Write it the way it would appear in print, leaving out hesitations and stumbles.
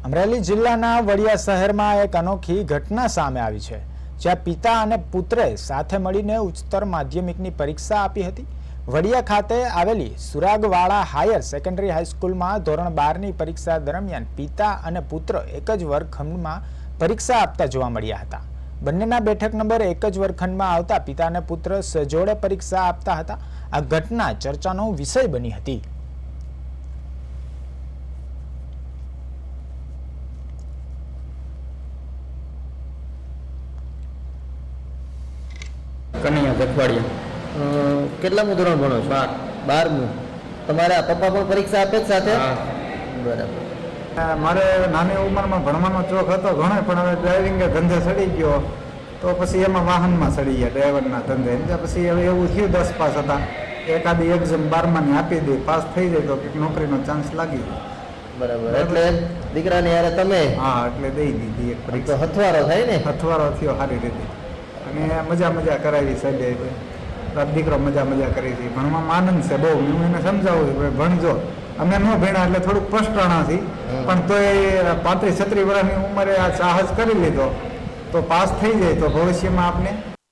અમરેલી જિલ્લાના વડિયા શહેરમાં એક અનોખી ઘટના સામે આવી છે, જ્યાં પિતા અને પુત્રે સાથે મળીને ઉચ્ચતર માધ્યમિકની પરીક્ષા આપી હતી। વડિયા ખાતે આવેલી સુરાગવાડા હાયર સેકન્ડરી હાઈસ્કૂલમાં ધોરણ 12ની પરીક્ષા દરમિયાન પિતા અને પુત્ર એક જ વર્ગખંડમાં પરીક્ષા આપતા જોવા મળ્યા હતા। બંનેના બેઠક નંબર એક જ વર્ગખંડમાં આવતા પિતા અને પુત્ર સજોડે પરીક્ષા આપતા હતા। આ ઘટના ચર્ચાનો વિષય બની હતી। કનૈયા જખવાડિયા। કેટલામું ધોરણ ભણો છો? 12મું। તમારા પપ્પા પણ પરીક્ષા આપે જ સાથે? બરાબર। મારે નાની ઉંમરમાં ભણવાનો શોખ હતો ઘણો, પણ હવે ડ્રાઇવિંગે ધંધે ચડી ગયો તો પછી એમાં વાહનમાં ચડી ગયા ડ્રાઈવરના ધંધે। એટલે પછી હવે એવું થયું 10 પાસ હતા, એકાદી એક્ઝામ 12માની આપી દે, પાસ થઈ જાય તો કંઈક નોકરીનો ચાન્સ લાગી જાય। બરાબર। એટલે દીકરાને યારે તમે? હા, એટલે દઈ દીધી એક પરીક્ષા। હથવારો થાય ને? હથવારો થયો સારી રીતે, અને મજા કરાવી સાહેબે। દીકરો મજા કરી છે, ભણવામાં આનંદ છે બહુ। હું એને સમજાવું છું ભાઈ ભણજો, અમે ન ભણ્યા એટલે થોડુંક પસ્ટાણાથી, પણ તો એ 35-36 વર્ષની ઉંમરે આ સાહસ કરી લીધો તો પાસ થઈ જાય તો ભવિષ્યમાં આપને